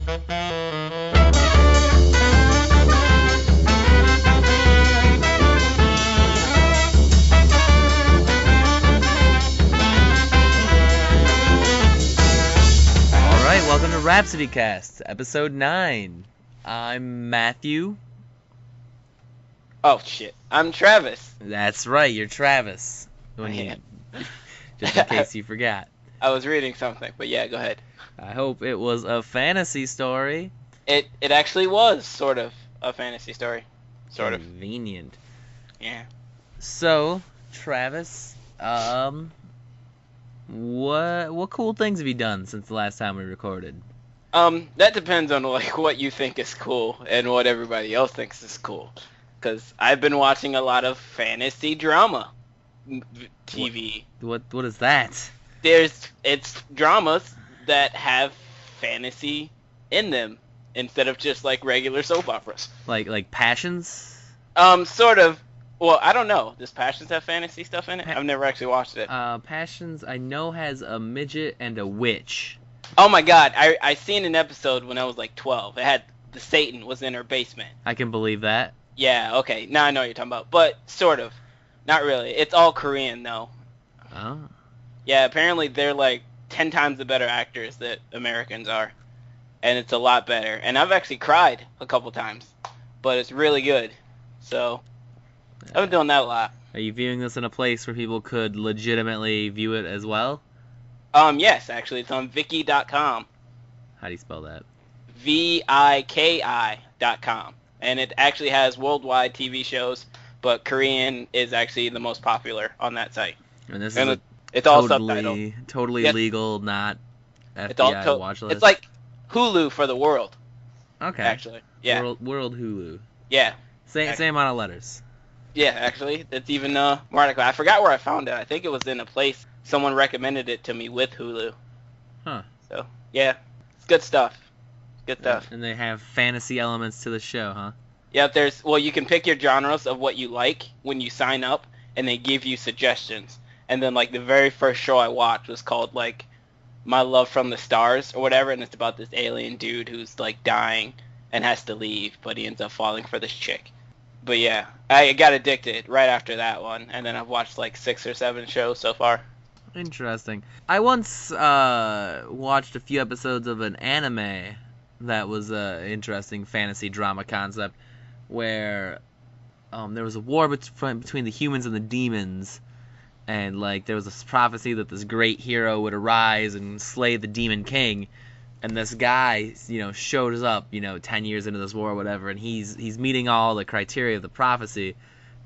Welcome to RhapsodyCast, episode 9. I'm Matthew. Oh, shit. I'm Travis. That's right, you're Travis. Just in case you forgot. I was reading something, but yeah, go ahead. I hope it was a fantasy story. It actually was sort of a fantasy story. Sort of. Convenient. Yeah. So, Travis, what cool things have you done since the last time we recorded? That depends on what you think is cool and what everybody else thinks is cool. Because I've been watching a lot of fantasy drama TV. What is that? It's dramas that have fantasy in them instead of just like regular soap operas. Like Passions? Sort of. Well, I don't know. Does Passions have fantasy stuff in it? I've never actually watched it. Passions, I know, has a midget and a witch. Oh my god, I seen an episode when I was like 12. It had the Satan was in her basement. I can believe that. Yeah, okay. Now I know what you're talking about. But sort of. Not really. It's all Korean though. Oh. Yeah, apparently they're like 10 times the better actors that Americans are. And it's a lot better. And I've actually cried a couple times. But it's really good. So I've been doing that a lot. Are you viewing this in a place where people could legitimately view it as well? Yes, actually. It's on Viki.com. How do you spell that? Viki.com. And it actually has worldwide TV shows, but Korean is actually the most popular on that site. And this and is it's all subtitled. Totally legal, not FBI watch list. It's like Hulu for the world. Okay. Actually, yeah. World Hulu. Yeah. Same amount of letters. Yeah, actually, it's even more. I forgot where I found it. I think it was in a place someone recommended it to me with Hulu. Huh. So yeah, it's good stuff. Good stuff. And they have fantasy elements to the show, huh? Yeah, you can pick your genres of what you like when you sign up, and they give you suggestions. And then like the very first show I watched was called like My Love from the Stars or whatever, and it's about this alien dude who's like dying and has to leave, but he ends up falling for this chick. But yeah, I got addicted right after that one, and then I've watched like 6 or 7 shows so far. Interesting. I once watched a few episodes of an anime that was an interesting fantasy drama concept where there was a war between the humans and the demons, and like there was this prophecy that this great hero would arise and slay the demon king. And this guy, shows up, 10 years into this war or whatever, and he's meeting all the criteria of the prophecy.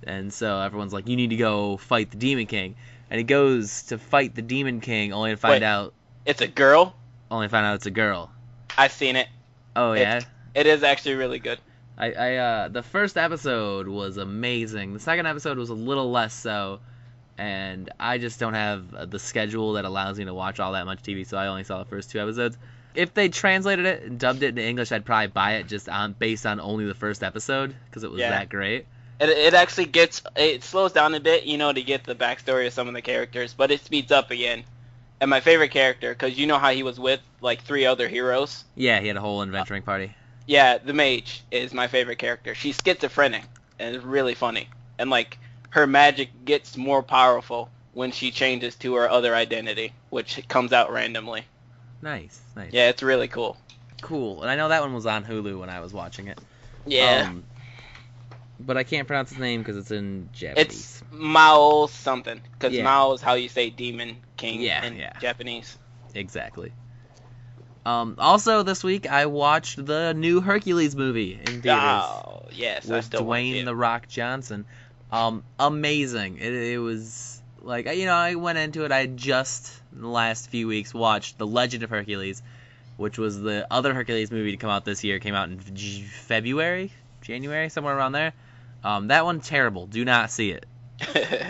And so everyone's like, you need to go fight the Demon King. And he goes to fight the Demon King, only to find out... It's a girl? Only to find out it's a girl. I've seen it. Oh, yeah? It is actually really good. The first episode was amazing. The second episode was a little less so. And I just don't have the schedule that allows me to watch all that much TV, so I only saw the first 2 episodes. If they translated it and dubbed it into English, I'd probably buy it just based on only the first episode, because it was that great. It actually it slows down a bit, to get the backstory of some of the characters, but it speeds up again. And my favorite character, because you know how he was with, like, 3 other heroes? Yeah, he had a whole adventuring party. Yeah, the mage is my favorite character. She's schizophrenic, and it's really funny. And, like, her magic gets more powerful when she changes to her other identity, which comes out randomly. Nice. Yeah, it's really cool. Cool. And I know that one was on Hulu when I was watching it. Yeah. But I can't pronounce his name because it's in Japanese. It's Mao something, because Mao is how you say Demon King in Japanese. Exactly. Also, this week I watched the new Hercules movie in theaters. Oh, yes. With Dwayne "The Rock" Johnson. Amazing. It was... Like, I went into it, I just, in the last few weeks, watched The Legend of Hercules, which was the other Hercules movie to come out this year. It came out in January, somewhere around there. That one, terrible. Do not see it.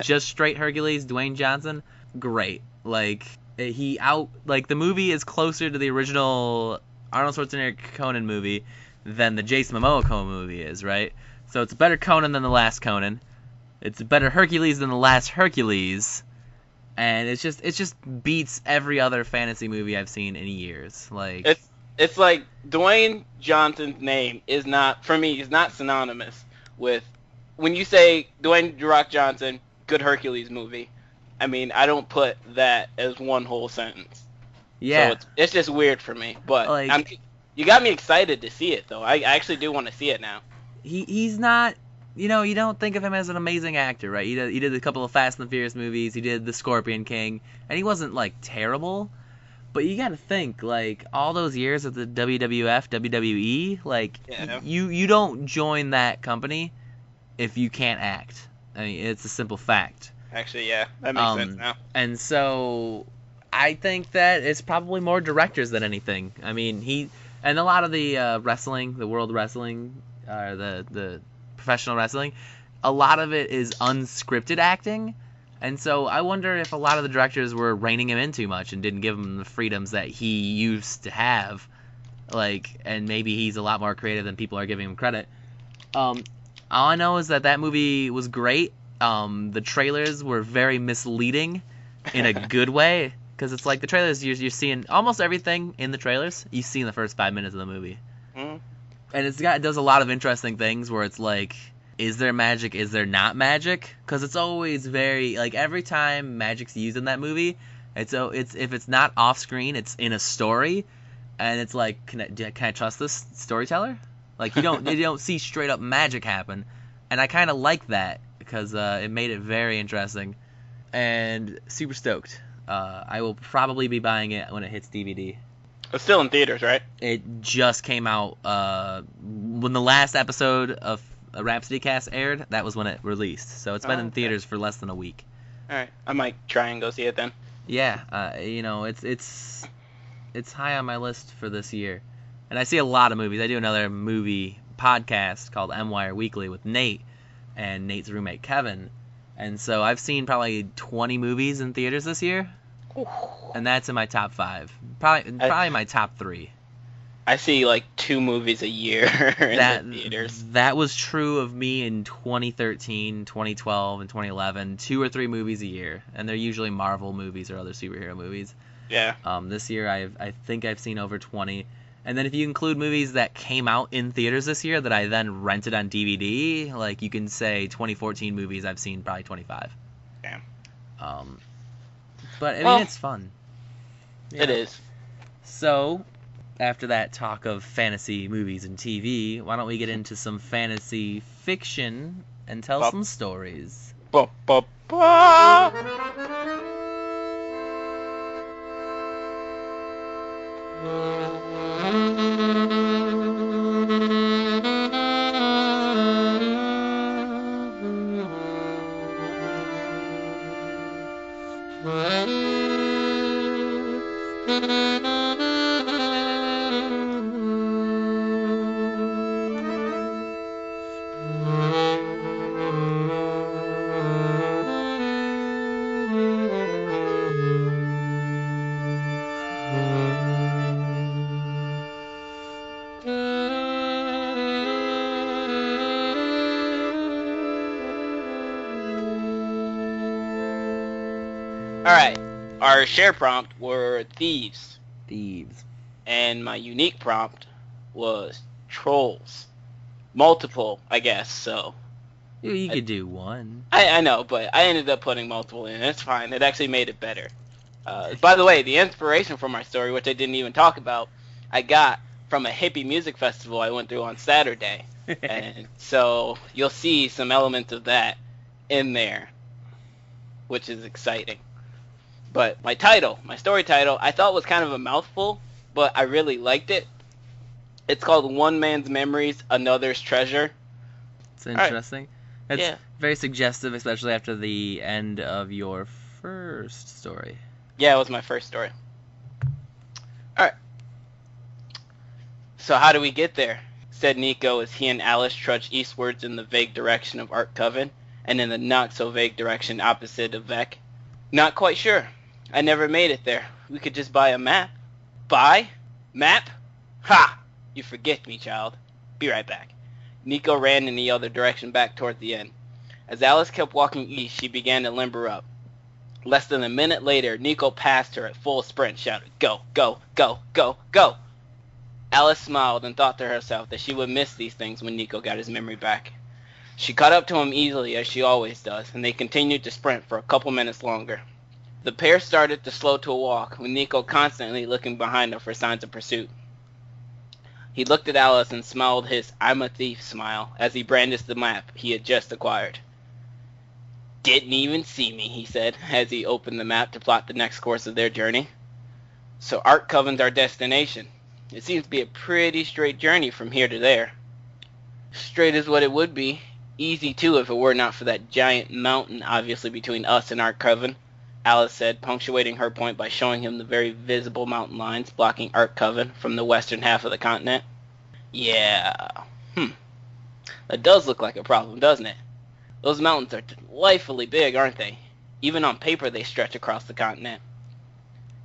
Just straight Hercules, Dwayne Johnson, great. Like, the movie is closer to the original Arnold Schwarzenegger Conan movie than the Jason Momoa Conan movie is, right? So it's a better Conan than the last Conan. It's a better Hercules than the last Hercules, and it just beats every other fantasy movie I've seen in years. Like It's like Dwayne Johnson's name is not, for me, is not synonymous with, when you say Dwayne "The Rock" Johnson, good Hercules movie. I mean, I don't put that as one whole sentence. So Yeah, it's just weird for me. But like you got me excited to see it though. I actually do want to see it now. he's not. You don't think of him as an amazing actor, right? He did a couple of Fast and the Furious movies. He did The Scorpion King, and he wasn't like terrible. But you got to think, like, all those years at the WWF, WWE, like, Yeah. you don't join that company if you can't act. I mean, it's a simple fact. Actually, yeah, that makes sense now. And so I think that it's probably more directors than anything. I mean, and a lot of the wrestling, the world wrestling, the professional wrestling, a lot of it is unscripted acting. And so I wonder if a lot of the directors were reining him in too much and didn't give him the freedoms that he used to have. Like, and maybe he's a lot more creative than people are giving him credit. All I know is that movie was great. The trailers were very misleading in a good way. Because it's like the trailers, you're seeing almost everything in the trailers you see in the first 5 minutes of the movie. Mm. And it does a lot of interesting things where it's like, is there magic? Is there not magic? Because it's always very, like, every time magic's used in that movie, it's if it's not off screen, it's in a story, and it's like, can I trust this storyteller? Like, you don't see straight up magic happen, and I kind of like that because it made it very interesting, and super stoked. I will probably be buying it when it hits DVD. It's still in theaters, right? It just came out when the last episode of RhapsodyCast aired. That was when it released, so it's been in theaters for less than a week. All right, I might try and go see it then. Yeah, it's high on my list for this year, and I see a lot of movies. I do another movie podcast called M Wire Weekly with Nate and Nate's roommate Kevin, and so I've seen probably 20 movies in theaters this year. Ooh. And that's in my top 5. Probably my top 3. I see like 2 movies a year in the theaters. That was true of me in 2013, 2012, and 2011. 2 or 3 movies a year, and they're usually Marvel movies or other superhero movies. Yeah. This year I think I've seen over 20. And then if you include movies that came out in theaters this year that I then rented on DVD, like you can say 2014 movies I've seen probably 25. Damn. But I mean, it's fun. Yeah. It is. So, after that talk of fantasy movies and TV, why don't we get into some fantasy fiction and tell some stories? Ba, ba, ba. Alright, our share prompt were Thieves. Thieves. And my unique prompt was Trolls. Multiple, I guess, so. You could do one. I know, but I ended up putting multiple in. It's fine. It actually made it better. By the way, the inspiration for my story, which I didn't even talk about, I got from a hippie music festival I went through on Saturday. And so you'll see some elements of that in there, which is exciting. But my story title, I thought was kind of a mouthful, but I really liked it. It's called One Man's Memories, Another's Treasure. It's interesting. Right. It's very suggestive, especially after the end of your first story. Yeah, it was my first story. Alright. So how do we get there? Said Nico as he and Alice trudged eastwards in the vague direction of Ark Coven, and in the not-so-vague direction opposite of Vec. Not quite sure. I never made it there. We could just buy a map. Buy? Map? Ha! You forget me, child. Be right back. Nico ran in the other direction back toward the inn. As Alice kept walking east, she began to limber up. Less than a minute later, Nico passed her at full sprint, shouted, "Go, go, go, go, go!" Alice smiled and thought to herself that she would miss these things when Nico got his memory back. She caught up to him easily, as she always does, and they continued to sprint for a couple minutes longer. The pair started to slow to a walk, with Nico constantly looking behind him for signs of pursuit. He looked at Alice and smiled his "I'm a thief" smile as he brandished the map he had just acquired. "Didn't even see me," he said, as he opened the map to plot the next course of their journey. "So Ark Coven's our destination. It seems to be a pretty straight journey from here to there." "Straight is what it would be. Easy, too, if it were not for that giant mountain obviously between us and Ark Coven," Alice said, punctuating her point by showing him the very visible mountain lines blocking Ark Coven from the western half of the continent. "Yeah, that does look like a problem, doesn't it? Those mountains are delightfully big, aren't they? Even on paper they stretch across the continent.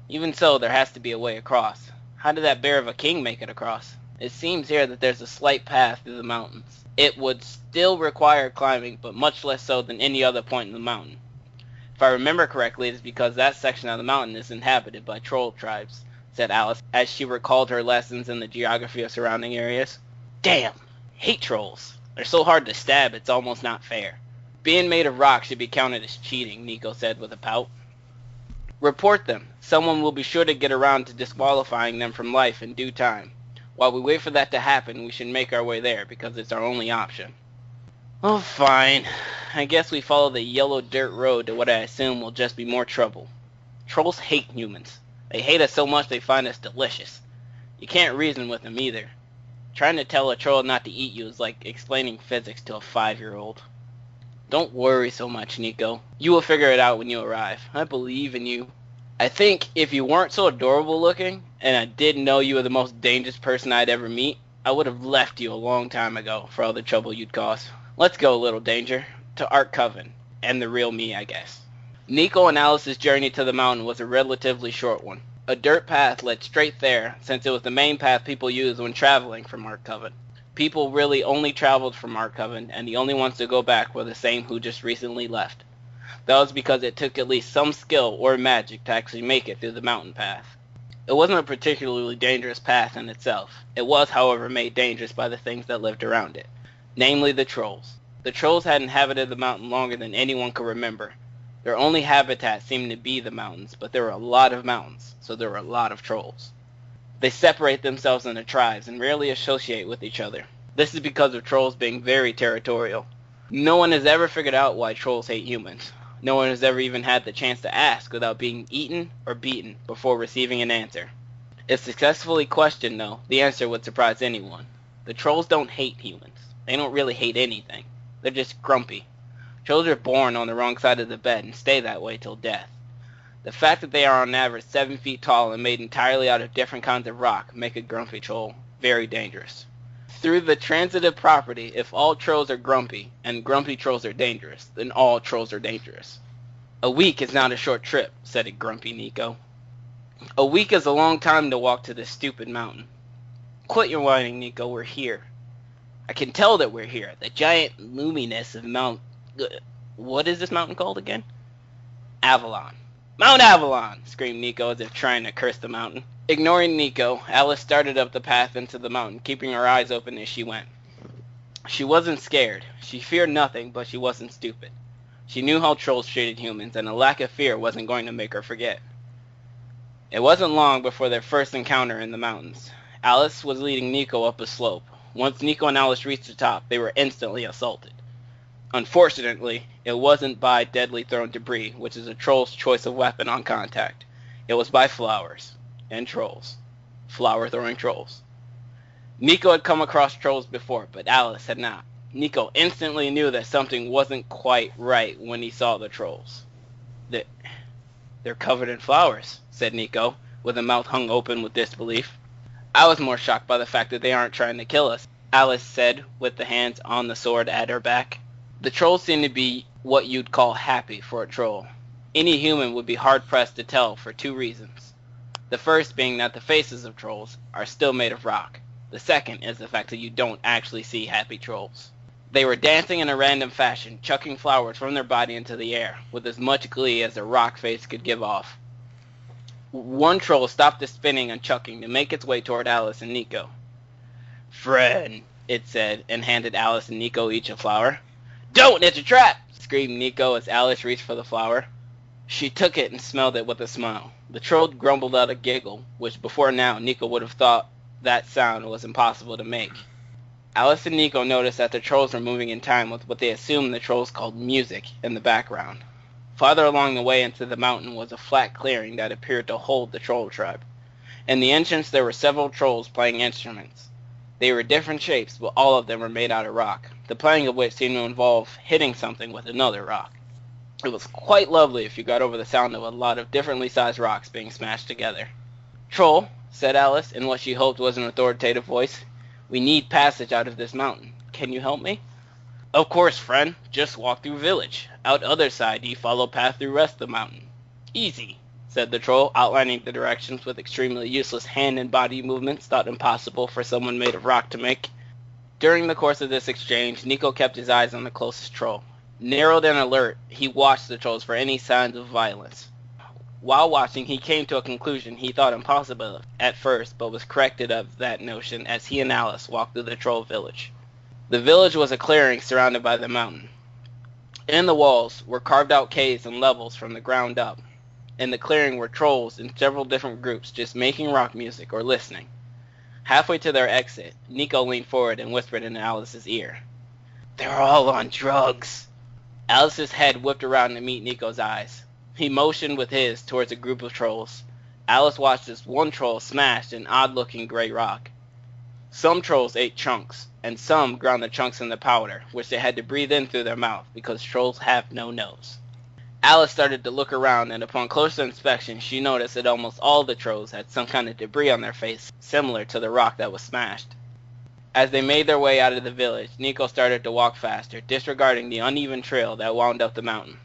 Even so, there has to be a way across. How did that bear of a king make it across? It seems here that there's a slight path through the mountains. It would still require climbing, but much less so than any other point in the mountain. If I remember correctly, it is because that section of the mountain is inhabited by troll tribes," said Alice, as she recalled her lessons in the geography of surrounding areas. "Damn! Hate trolls. They're so hard to stab, it's almost not fair." "Being made of rock should be counted as cheating," Nico said with a pout. "Report them. Someone will be sure to get around to disqualifying them from life in due time. While we wait for that to happen, we should make our way there, because it's our only option." "Oh, fine. I guess we follow the yellow dirt road to what I assume will just be more trouble. Trolls hate humans. They hate us so much they find us delicious. You can't reason with them either. Trying to tell a troll not to eat you is like explaining physics to a 5-year-old. Don't worry so much, Nico. You will figure it out when you arrive. I believe in you. I think if you weren't so adorable looking, and I didn't know you were the most dangerous person I'd ever meet, I would have left you a long time ago for all the trouble you'd cause. Let's go, little danger. To Ark Coven. And the real me, I guess." Nico and Alice's journey to the mountain was a relatively short one. A dirt path led straight there, since it was the main path people used when traveling from Ark Coven. People really only traveled from Ark Coven, and the only ones to go back were the same who just recently left. That was because it took at least some skill or magic to actually make it through the mountain path. It wasn't a particularly dangerous path in itself. It was, however, made dangerous by the things that lived around it, namely the trolls. The trolls had inhabited the mountain longer than anyone could remember. Their only habitat seemed to be the mountains, but there were a lot of mountains, so there were a lot of trolls. They separate themselves into tribes and rarely associate with each other. This is because of trolls being very territorial. No one has ever figured out why trolls hate humans. No one has ever even had the chance to ask without being eaten or beaten before receiving an answer. If successfully questioned, though, the answer would surprise anyone. The trolls don't hate humans. They don't really hate anything. They're just grumpy. Trolls are born on the wrong side of the bed and stay that way till death. The fact that they are on average 7 feet tall and made entirely out of different kinds of rock make a grumpy troll very dangerous. Through the transitive property, if all trolls are grumpy and grumpy trolls are dangerous, then all trolls are dangerous. "A week is not a short trip," said a grumpy Nico. "A week is a long time to walk to this stupid mountain." "Quit your whining, Nico. We're here." "I can tell that we're here. The giant luminous of Mount... What is this mountain called again?" "Avalon." "Mount Avalon!" screamed Nico as if trying to curse the mountain. Ignoring Nico, Alice started up the path into the mountain, keeping her eyes open as she went. She wasn't scared. She feared nothing, but she wasn't stupid. She knew how trolls treated humans, and a lack of fear wasn't going to make her forget. It wasn't long before their first encounter in the mountains. Alice was leading Nico up a slope. Once Nico and Alice reached the top, they were instantly assaulted. Unfortunately, it wasn't by deadly thrown debris, which is a troll's choice of weapon on contact. It was by flowers. And trolls. Flower-throwing trolls. Nico had come across trolls before, but Alice had not. Nico instantly knew that something wasn't quite right when he saw the trolls. "They're covered in flowers," said Nico, with a mouth hung open with disbelief. "I was more shocked by the fact that they aren't trying to kill us," Alice said, with the hands on the sword at her back. "The trolls seem to be what you'd call happy for a troll. Any human would be hard-pressed to tell for 2 reasons. The first being that the faces of trolls are still made of rock. The second is the fact that you don't actually see happy trolls. They were dancing in a random fashion, chucking flowers from their body into the air, with as much glee as a rock face could give off. One troll stopped the spinning and chucking to make its way toward Alice and Nico. "Friend," it said, and handed Alice and Nico each a flower. "Don't! It's a trap!" screamed Nico as Alice reached for the flower. She took it and smelled it with a smile. The troll grumbled out a giggle, which before now Nico would have thought that sound was impossible to make. Alice and Nico noticed that the trolls were moving in time with what they assumed the trolls called music in the background. Farther along the way into the mountain was a flat clearing that appeared to hold the troll tribe. In the entrance there were several trolls playing instruments. They were different shapes, but all of them were made out of rock, the playing of which seemed to involve hitting something with another rock. It was quite lovely if you got over the sound of a lot of differently sized rocks being smashed together. "Troll," said Alice, in what she hoped was an authoritative voice, "we need passage out of this mountain. Can you help me?" "Of course, friend. Just walk through village. Out other side ye follow path through rest of the mountain. Easy," said the troll, outlining the directions with extremely useless hand and body movements thought impossible for someone made of rock to make. During the course of this exchange, Nico kept his eyes on the closest troll. Narrowed and alert, he watched the trolls for any signs of violence. While watching, he came to a conclusion he thought impossible at first, but was corrected of that notion as he and Alice walked through the troll village. The village was a clearing surrounded by the mountain. In the walls were carved out caves and levels from the ground up. In the clearing were trolls in several different groups just making rock music or listening. Halfway to their exit, Nico leaned forward and whispered in Alice's ear, "They're all on drugs." Alice's head whipped around to meet Nico's eyes. He motioned with his towards a group of trolls. Alice watched as one troll smashed an odd-looking gray rock. Some trolls ate chunks, and some ground the chunks into powder, which they had to breathe in through their mouth because trolls have no nose. Alice started to look around, and upon closer inspection she noticed that almost all the trolls had some kind of debris on their face similar to the rock that was smashed. As they made their way out of the village, Nico started to walk faster, disregarding the uneven trail that wound up the mountain.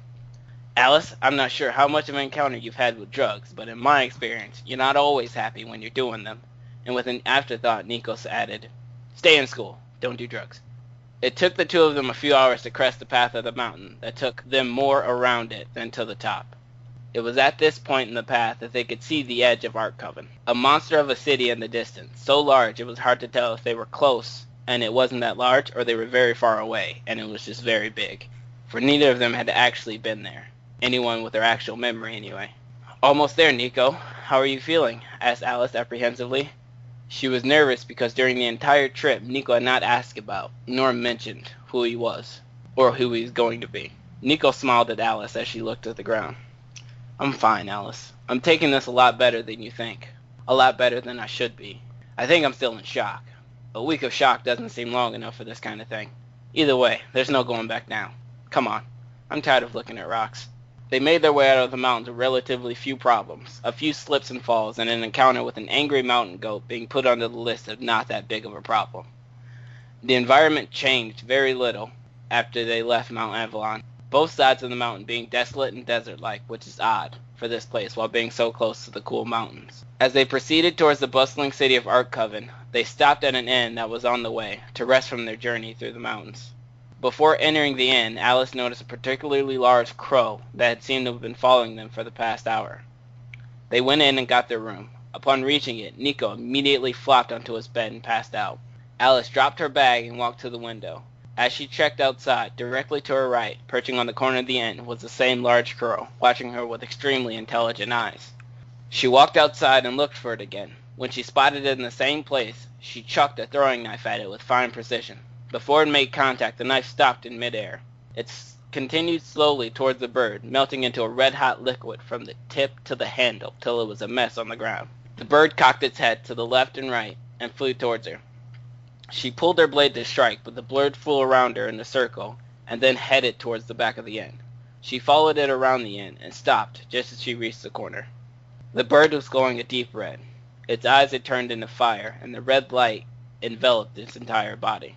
"Alice, I'm not sure how much of an encounter you've had with drugs, but in my experience, you're not always happy when you're doing them." And with an afterthought, Nico added, "Stay in school. Don't do drugs." It took the two of them a few hours to crest the path of the mountain that took them more around it than to the top. It was at this point in the path that they could see the edge of Arkcoven, a monster of a city in the distance, so large it was hard to tell if they were close and it wasn't that large, or they were very far away and it was just very big, for neither of them had actually been there. Anyone with their actual memory, anyway. "Almost there, Nico. How are you feeling?" asked Alice apprehensively. She was nervous because during the entire trip, Nico had not asked about, nor mentioned, who he was, or who he was going to be. Nico smiled at Alice as she looked at the ground. "I'm fine, Alice. I'm taking this a lot better than you think. A lot better than I should be. I think I'm still in shock. A week of shock doesn't seem long enough for this kind of thing. Either way, there's no going back now. Come on. I'm tired of looking at rocks." They made their way out of the mountains with relatively few problems, a few slips and falls, and an encounter with an angry mountain goat being put onto the list of not that big of a problem. The environment changed very little after they left Mount Avalon, both sides of the mountain being desolate and desert-like, which is odd for this place while being so close to the cool mountains. As they proceeded towards the bustling city of Arkcoven, they stopped at an inn that was on the way to rest from their journey through the mountains. Before entering the inn, Alice noticed a particularly large crow that had seemed to have been following them for the past hour. They went in and got their room. Upon reaching it, Nico immediately flopped onto his bed and passed out. Alice dropped her bag and walked to the window. As she checked outside, directly to her right, perching on the corner of the inn, was the same large crow, watching her with extremely intelligent eyes. She walked outside and looked for it again. When she spotted it in the same place, she chucked a throwing knife at it with fine precision. Before it made contact, the knife stopped in midair. It continued slowly towards the bird, melting into a red-hot liquid from the tip to the handle till it was a mess on the ground. The bird cocked its head to the left and right and flew towards her. She pulled her blade to strike, but the bird flew around her in a circle and then headed towards the back of the inn. She followed it around the inn and stopped just as she reached the corner. The bird was glowing a deep red. Its eyes had turned into fire, and the red light enveloped its entire body.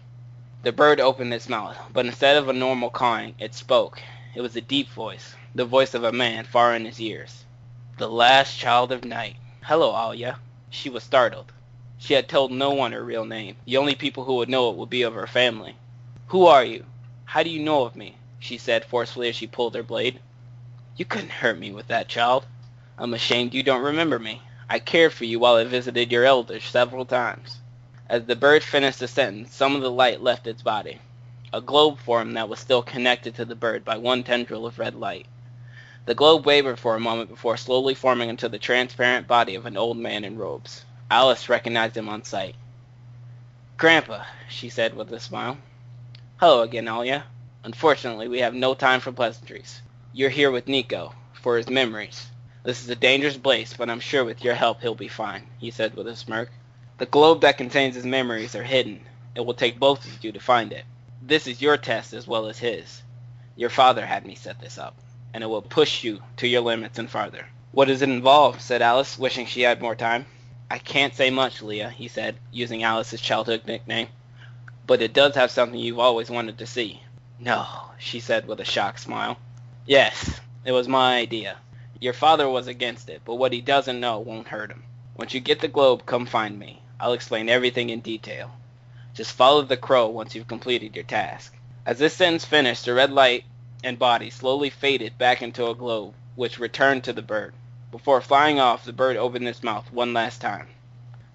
The bird opened its mouth, but instead of a normal cawing, it spoke. It was a deep voice, the voice of a man far in his years. "The last child of night. Hello, Alia." She was startled. She had told no one her real name. The only people who would know it would be of her family. "Who are you? How do you know of me?" she said forcefully as she pulled her blade. "You couldn't hurt me with that, child. I'm ashamed you don't remember me. I cared for you while I visited your elders several times." As the bird finished the sentence, some of the light left its body. A globe formed that was still connected to the bird by one tendril of red light. The globe wavered for a moment before slowly forming into the transparent body of an old man in robes. Alice recognized him on sight. "Grandpa," she said with a smile. "Hello again, Alia. Unfortunately, we have no time for pleasantries. You're here with Nico, for his memories. This is a dangerous place, but I'm sure with your help he'll be fine," he said with a smirk. "The globe that contains his memories are hidden. It will take both of you to find it. This is your test as well as his. Your father had me set this up, and it will push you to your limits and farther." "What does it involve?" said Alice, wishing she had more time. "I can't say much, Leah," he said, using Alice's childhood nickname. "But it does have something you've always wanted to see." "No," she said with a shocked smile. "Yes, it was my idea. Your father was against it, but what he doesn't know won't hurt him. Once you get the globe, come find me. I'll explain everything in detail. Just follow the crow once you've completed your task." As this sentence finished, the red light and body slowly faded back into a globe, which returned to the bird. Before flying off, the bird opened its mouth one last time.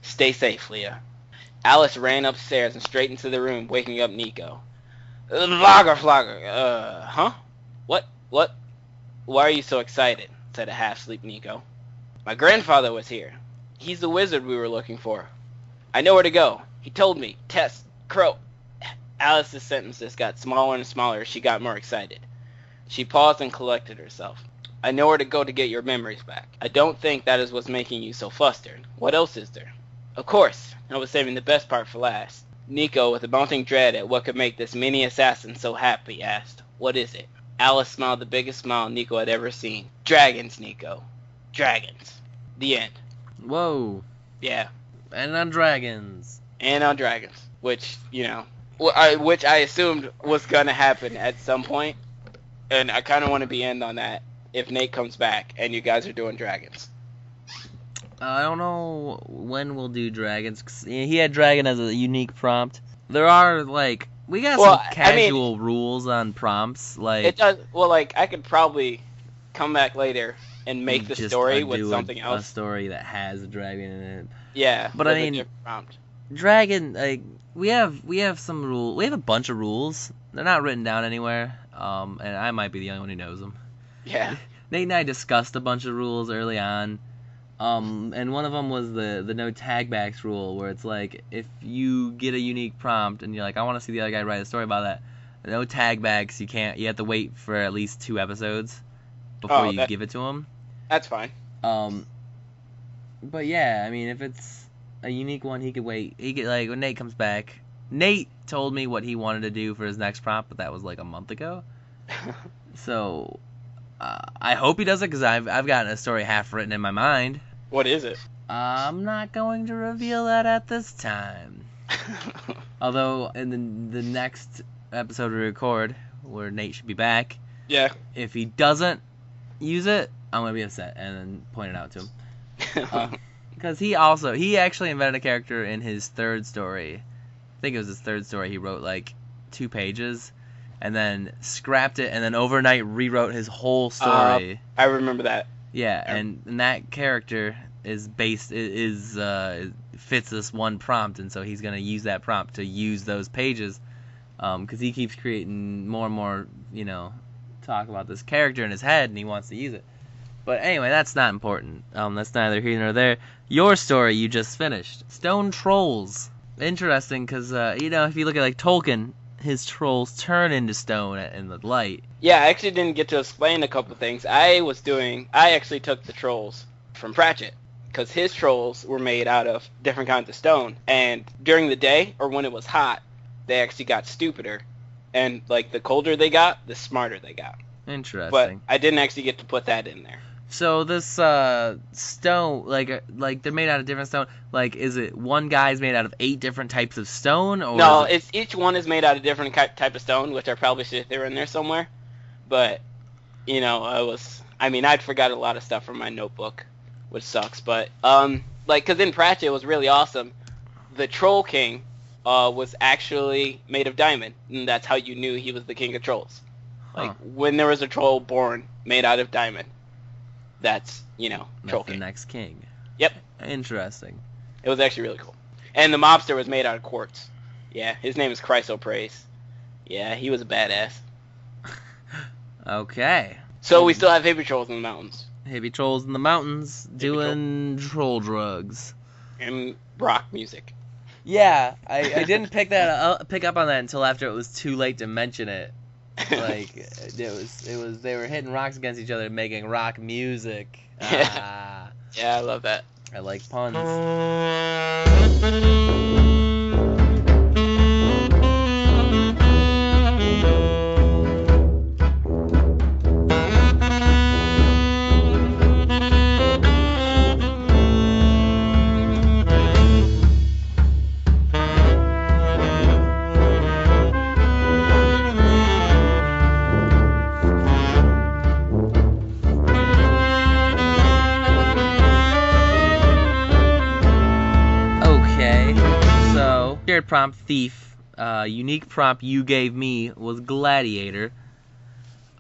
"Stay safe, Leah." Alice ran upstairs and straight into the room, waking up Nico. Flogger, huh? What? Why are you so excited?" said a half-asleep Nico. "My grandfather was here. He's the wizard we were looking for. I know where to go. He told me. Test. Crow." Alice's sentences got smaller and smaller as she got more excited. She paused and collected herself. "I know where to go to get your memories back. I don't think that is what's making you so flustered. What else is there?" "Of course. I was saving the best part for last." Nico, with a mounting dread at what could make this mini assassin so happy, asked, "What is it?" Alice smiled the biggest smile Nico had ever seen. "Dragons, Nico. Dragons." The end. Whoa. Yeah. And on dragons. And on dragons. Which, which I assumed was going to happen at some point. And I kind of want to be end on that if Nate comes back and you guys are doing dragons. I don't know when we'll do dragons. 'Cause he had dragon as a unique prompt. There are, we got some casual rules on prompts. It does. Well, I could probably come back later and make the story with something else. A story that has a dragon in it. Yeah. But I mean, dragon, we have some rules. We have a bunch of rules. They're not written down anywhere. And I might be the only one who knows them. Yeah. Nate and I discussed a bunch of rules early on. And one of them was the no tagbacks rule, where it's like, if you get a unique prompt and you're like, I want to see the other guy write a story about that, no tagbacks. You have to wait for at least 2 episodes before you give it to him. That's fine. But yeah, I mean, if it's a unique one, he could wait. He could, when Nate comes back. Nate told me what he wanted to do for his next prompt, but that was a month ago. So I hope he does it, because I've gotten a story half written in my mind. What is it? I'm not going to reveal that at this time. Although in the next episode we record, where Nate should be back, yeah, if he doesn't use it, I'm gonna be upset and then point it out to him. Because he actually invented a character in his 3rd story. I think it was his 3rd story. He wrote 2 pages, and then scrapped it, and then overnight rewrote his whole story. I remember that. Yeah, and that character is fits this one prompt, and so he's gonna use that prompt to use those pages, because he keeps creating more and more, talk about this character in his head, and he wants to use it. But anyway, that's not important. That's neither here nor there. Your story you just finished, Stone Trolls. Interesting, because if you look at Tolkien, his trolls turn into stone in the light. Yeah, I actually didn't get to explain a couple things. I actually took the trolls from Pratchett, because his trolls were made out of different kinds of stone, and during the day, or when it was hot, they actually got stupider, and the colder they got, the smarter they got. Interesting. But I didn't actually get to put that in there. So this stone, they're made out of different stone. Is it one guy's made out of 8 different types of stone, or no? It's each one is made out of different type of stone, which I probably should they're in there somewhere. But I'd forgot a lot of stuff from my notebook, which sucks. But because in Pratchett it was really awesome. The Troll King was actually made of diamond, and that's how you knew he was the king of trolls. When there was a troll born made out of diamond. That's, Troll King. The next king. Yep. Interesting. It was actually really cool. And the mobster was made out of quartz. Yeah, his name is Chrysoprase. Yeah, he was a badass. Okay. So we still have hippie trolls in the mountains. Hippie trolls in the mountains doing troll drugs. And rock music. Yeah, I didn't pick up on that until after it was too late to mention it. Like it was they were hitting rocks against each other and making rock music. Yeah, I love that. I like puns. Shared prompt thief. Unique prompt you gave me was gladiator.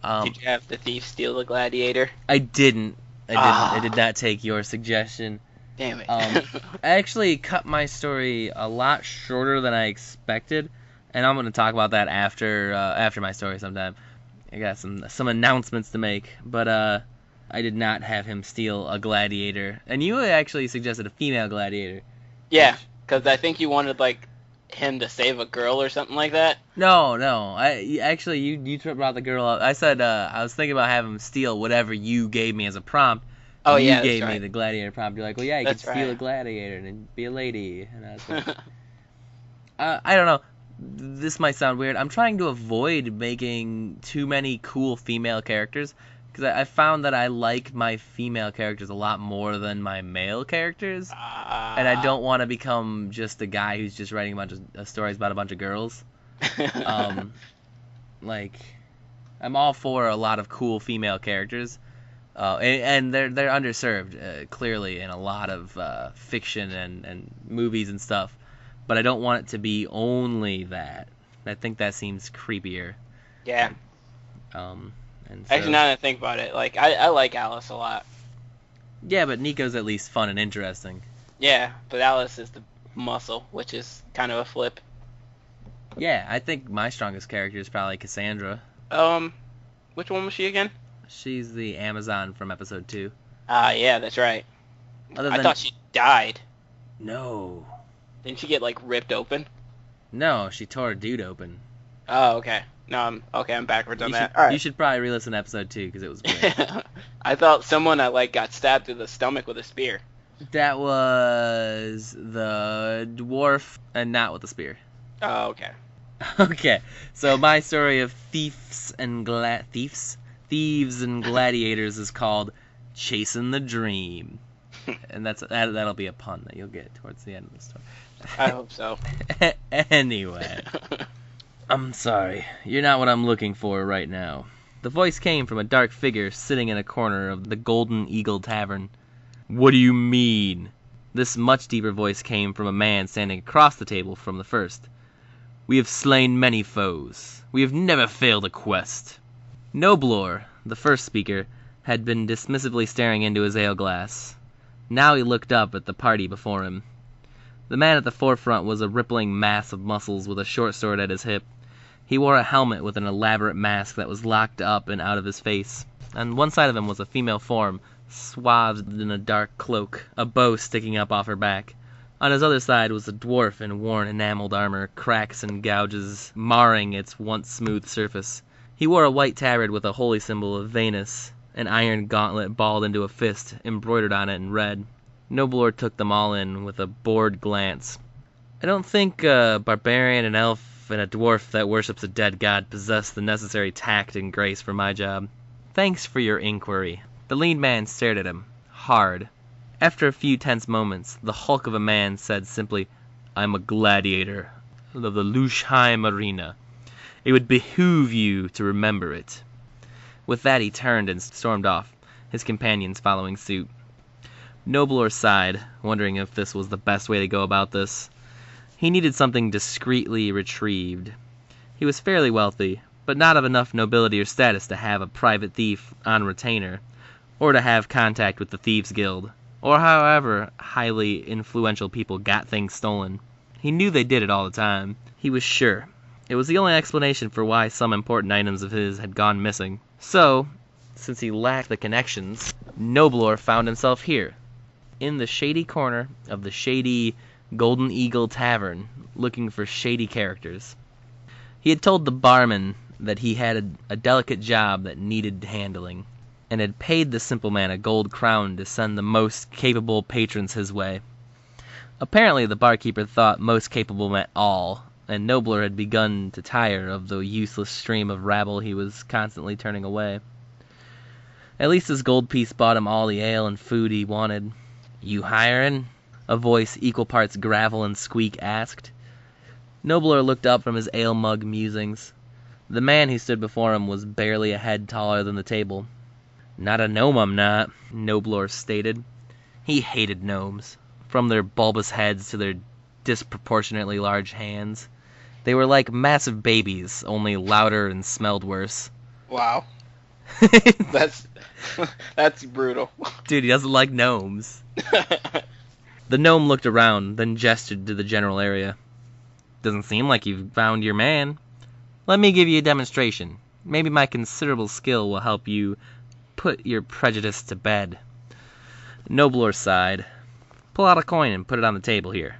Did you have the thief steal the gladiator? I didn't. I did not take your suggestion. Damn it. I actually cut my story a lot shorter than I expected, and I'm going to talk about that after my story sometime. I got some announcements to make, but I did not have him steal a gladiator. And you actually suggested a female gladiator. Yeah, because I think you wanted like him to save a girl or something like that. No. You brought the girl up. I said I was thinking about having him steal whatever you gave me as a prompt. Oh you yeah, gave that's me right. the gladiator prompt. You're like, well, yeah, you That's could steal right. a gladiator and be a lady. And I was like, I don't know. This might sound weird. I'm trying to avoid making too many cool female characters because I found that I like my female characters a lot more than my male characters, and I don't want to become just a guy who's just writing a bunch of stories about a bunch of girls. Like, I'm all for a lot of cool female characters, and they're underserved clearly in a lot of fiction and movies and stuff. But I don't want it to be only that. I think that seems creepier. Yeah. And so, Actually, now that I think about it, like I like Alice a lot. yeah, but Nico's at least fun and interesting. Yeah, but Alice is the muscle, which is kind of a flip. Yeah, I think my strongest character is probably Cassandra. Which one was she again? She's the Amazon from episode 2. Yeah, that's right. I thought she died. No. Didn't she get like ripped open? No, she tore a dude open. Oh, okay. No, I'm backwards on that. Should, All right. You should probably re-listen to episode 2 because it was great. I thought someone like got stabbed through the stomach with a spear. That was the dwarf and not with the spear. Oh, okay. Okay, so my story of thieves and gladiators is called Chasing the Dream. And that'll be a pun that you'll get towards the end of the story. I hope so. Anyway, I'm sorry. You're not what I'm looking for right now. The voice came from a dark figure sitting in a corner of the Golden Eagle Tavern. What do you mean? This much deeper voice came from a man standing across the table from the first. We have slain many foes. We have never failed a quest. Noblor, the first speaker, had been dismissively staring into his ale glass. Now he looked up at the party before him. The man at the forefront was a rippling mass of muscles with a short sword at his hip. He wore a helmet with an elaborate mask that was locked up and out of his face. On one side of him was a female form, swathed in a dark cloak, a bow sticking up off her back. On his other side was a dwarf in worn enameled armor, cracks and gouges marring its once smooth surface. He wore a white tabard with a holy symbol of Venus, an iron gauntlet balled into a fist, embroidered on it in red. Noblor took them all in with a bored glance. I don't think a barbarian, an elf, and a dwarf that worships a dead god possess the necessary tact and grace for my job. Thanks for your inquiry. The lean man stared at him, hard. After a few tense moments, the hulk of a man said simply, I'm a gladiator of the Lushheim arena. It would behoove you to remember it. With that he turned and stormed off, his companions following suit. Noblor sighed, wondering if this was the best way to go about this. He needed something discreetly retrieved. He was fairly wealthy, but not of enough nobility or status to have a private thief on retainer, or to have contact with the Thieves' Guild. or however highly influential people got things stolen. He knew they did it all the time. He was sure. It was the only explanation for why some important items of his had gone missing. So, since he lacked the connections, Noblor found himself here, in the shady corner of the shady Golden Eagle Tavern, looking for shady characters. He had told the barman that he had a delicate job that needed handling, and had paid the simple man a gold crown to send the most capable patrons his way. Apparently the barkeeper thought most capable meant all, and Noblor had begun to tire of the useless stream of rabble he was constantly turning away. At least his gold piece bought him all the ale and food he wanted. "You hirin'?" a voice equal parts gravel and squeak asked. Noblor looked up from his ale mug musings. The man who stood before him was barely a head taller than the table. "Not a gnome, I'm not," Noblor stated. He hated gnomes, from their bulbous heads to their disproportionately large hands. They were like massive babies, only louder and smelled worse. Wow. That's brutal. Dude, he doesn't like gnomes. The gnome looked around, then gestured to the general area. "Doesn't seem like you've found your man. Let me give you a demonstration. Maybe my considerable skill will help you put your prejudice to bed." Noblor sighed. "Pull out a coin and put it on the table here,"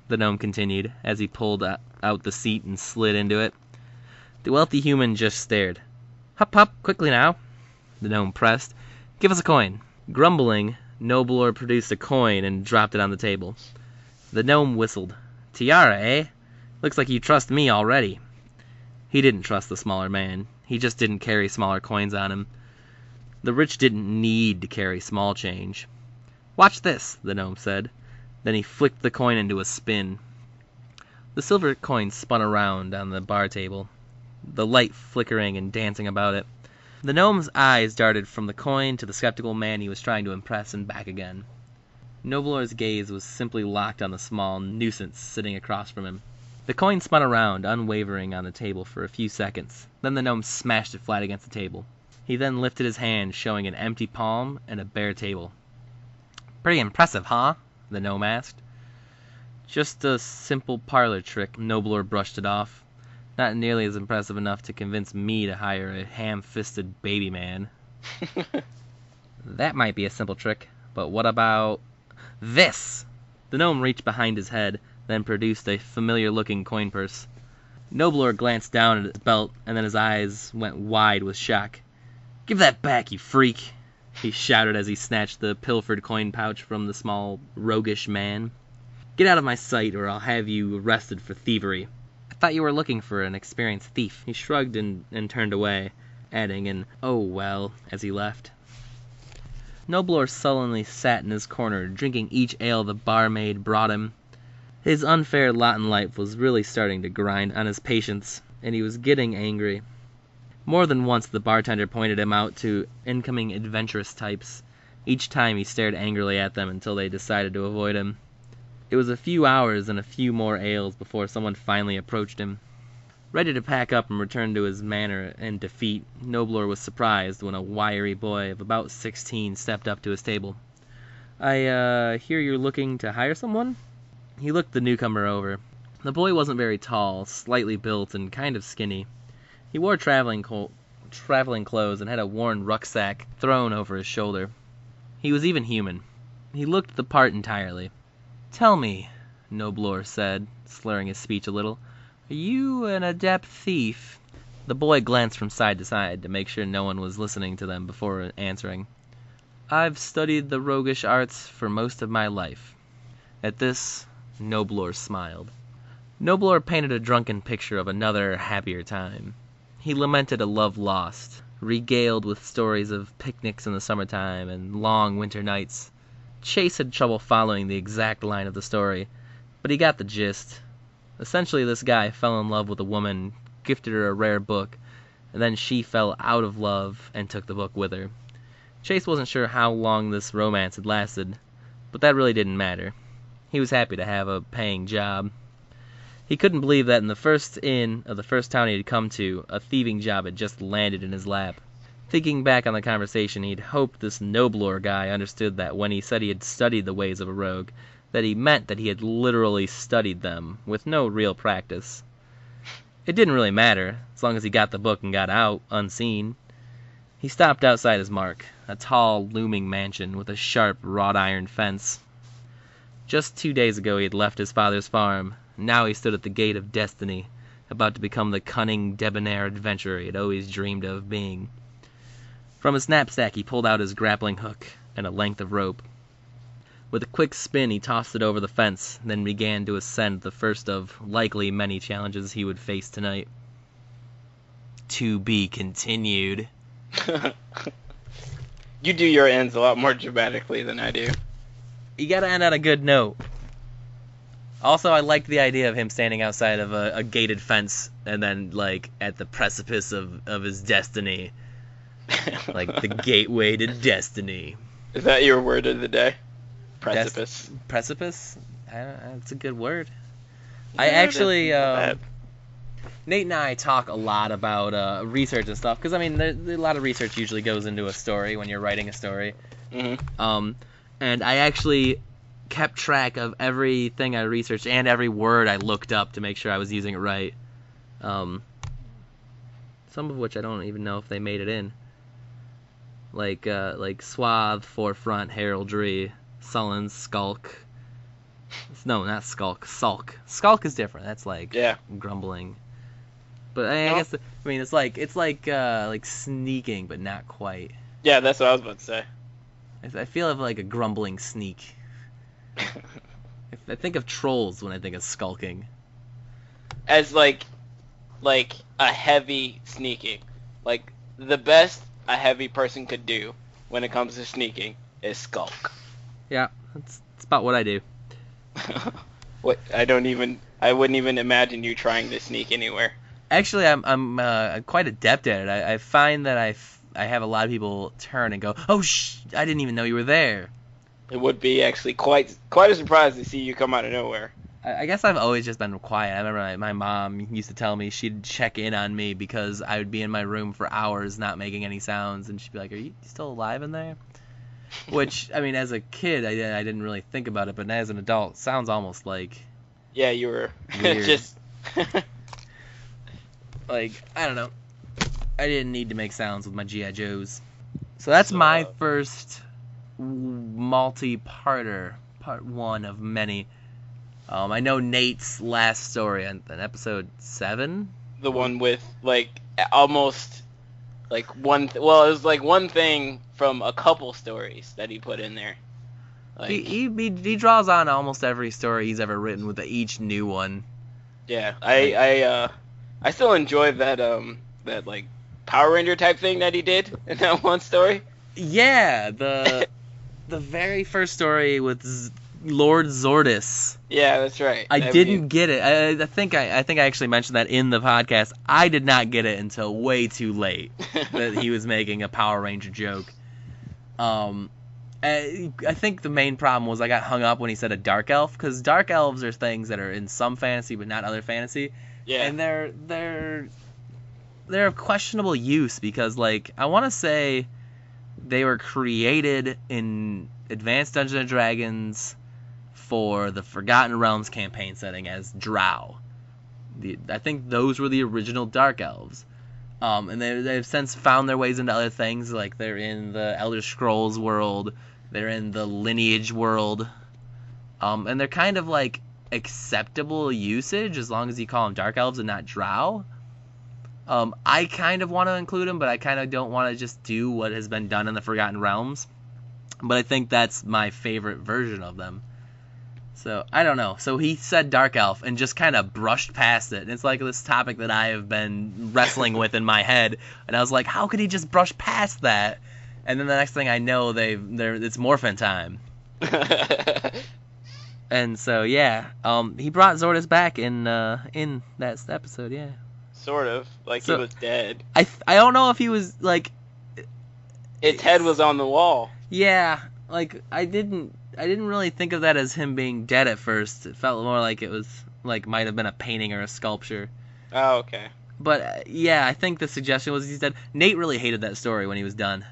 the gnome continued, as he pulled out the seat and slid into it. The wealthy human just stared. "Hup, hup, quickly now," the gnome pressed. "Give us a coin." Grumbling, Noblor produced a coin and dropped it on the table. The gnome whistled. "Tiara, eh? Looks like you trust me already." He didn't trust the smaller man. He just didn't carry smaller coins on him. The rich didn't need to carry small change. "Watch this," the gnome said. Then he flicked the coin into a spin. The silver coin spun around on the bar table, the light flickering and dancing about it. The gnome's eyes darted from the coin to the skeptical man he was trying to impress and back again. Noblor's gaze was simply locked on the small nuisance sitting across from him. The coin spun around, unwavering on the table for a few seconds. Then the gnome smashed it flat against the table. He then lifted his hand, showing an empty palm and a bare table. "Pretty impressive, huh?" the gnome asked. "Just a simple parlor trick," Noblor brushed it off. "Not nearly as impressive enough to convince me to hire a ham-fisted baby man." "That might be a simple trick, but what about this?" The gnome reached behind his head, then produced a familiar-looking coin purse. Noblor glanced down at its belt, and then his eyes went wide with shock. "Give that back, you freak!" he shouted as he snatched the pilfered coin pouch from the small, roguish man. "Get out of my sight, or I'll have you arrested for thievery. I thought you were looking for an experienced thief." He shrugged and turned away, adding an "oh well" as he left. Noblor sullenly sat in his corner, drinking each ale the barmaid brought him. His unfair lot in life was really starting to grind on his patience, and he was getting angry. More than once the bartender pointed him out to incoming adventurous types. Each time he stared angrily at them until they decided to avoid him. It was a few hours and a few more ales before someone finally approached him. Ready to pack up and return to his manor and defeat, Noblor was surprised when a wiry boy of about 16 stepped up to his table. "I hear you're looking to hire someone?" He looked the newcomer over. The boy wasn't very tall, slightly built, and kind of skinny. He wore traveling clothes and had a worn rucksack thrown over his shoulder. He was even human. He looked the part entirely. "Tell me," Noblor said, slurring his speech a little, "are you an adept thief?" The boy glanced from side to side to make sure no one was listening to them before answering. "I've studied the roguish arts for most of my life." At this, Noblor smiled. Noblor painted a drunken picture of another, happier time. He lamented a love lost, regaled with stories of picnics in the summertime and long winter nights. Chase had trouble following the exact line of the story, but he got the gist. Essentially, this guy fell in love with a woman, gifted her a rare book, and then she fell out of love and took the book with her. Chase wasn't sure how long this romance had lasted, but that really didn't matter. He was happy to have a paying job. He couldn't believe that in the first inn of the first town he had come to, a thieving job had just landed in his lap. Thinking back on the conversation, he'd hoped this nobler guy understood that when he said he had studied the ways of a rogue, that he meant that he had literally studied them, with no real practice. It didn't really matter, as long as he got the book and got out, unseen. He stopped outside his mark, a tall, looming mansion with a sharp, wrought-iron fence. Just 2 days ago he had left his father's farm, and now he stood at the gate of destiny, about to become the cunning, debonair adventurer he had always dreamed of being. From his knapsack he pulled out his grappling hook and a length of rope. With a quick spin he tossed it over the fence, then began to ascend the first of likely many challenges he would face tonight. To be continued. You do your ends a lot more dramatically than I do. You gotta end on a good note. Also, I liked the idea of him standing outside of a gated fence and then, like, at the precipice of his destiny. Like, the gateway to destiny. Is that your word of the day? Precipice. Precipice? It's a good word. Yeah, I actually, bad. Nate and I talk a lot about research and stuff, because, I mean, a lot of research usually goes into a story when you're writing a story. Mm-hmm. And I actually kept track of everything I researched and every word I looked up to make sure I was using it right. Some of which I don't even know if they made it in. Like suave, forefront, heraldry, sullen, skulk. No, not skulk, sulk. Skulk is different. That's like grumbling. But I guess it's like sneaking, but not quite. Yeah, that's what I was about to say. I feel like a grumbling sneak. I think of trolls when I think of skulking. As like a heavy sneaking. Like the best a heavy person could do when it comes to sneaking is skulk. Yeah, that's about what I do. What I wouldn't even imagine you trying to sneak anywhere. Actually, I'm quite adept at it. I find that I have a lot of people turn and go, "Oh, I didn't even know you were there." It would be actually quite a surprise to see you come out of nowhere. I guess I've always just been quiet. I remember my mom used to tell me she'd check in on me because I would be in my room for hours not making any sounds, and she'd be like, "Are you still alive in there?" Which, I mean, as a kid, I didn't really think about it, but as an adult, it sounds almost like... Yeah, you were weird. just... Like, I don't know. I didn't need to make sounds with my G.I. Joes. So that's my first multi-parter, part one of many. I know Nate's last story on episode 7. The one with almost one. Well, it was like one thing from a couple stories that he put in there. Like, he draws on almost every story he's ever written with each new one. Yeah, I still enjoy that like Power Ranger type thing that he did in that one story. Yeah, the very first story with Lord Zordis. Yeah, that's right. I didn't get it. I think I actually mentioned that in the podcast. I did not get it until way too late that he was making a Power Ranger joke. I think the main problem was I got hung up when he said a dark elf, because dark elves are things that are in some fantasy but not other fantasy. Yeah. And they're of questionable use because, like, I want to say they were created in Advanced Dungeons and Dragons for the Forgotten Realms campaign setting as drow. I think those were the original dark elves. And they've since found their ways into other things, like they're in the Elder Scrolls world, they're in the Lineage world, and they're kind of like acceptable usage as long as you call them dark elves and not drow. I kind of want to include them, but I kind of don't want to just do what has been done in the Forgotten Realms. But I think that's my favorite version of them. So, I don't know. So he said dark elf and just kind of brushed past it. And it's like this topic that I have been wrestling with in my head. And I was like, how could he just brush past that? And then the next thing I know, it's morphin time. And so, yeah. He brought Zordis back in that episode, yeah. Sort of. Like, so, he was dead. I don't know if he was, like... Its head was on the wall. Yeah. Like, I didn't really think of that as him being dead at first. It felt more like it was, like, might have been a painting or a sculpture. Oh, okay. But yeah, I think the suggestion was he's dead. Nate really hated that story when he was done.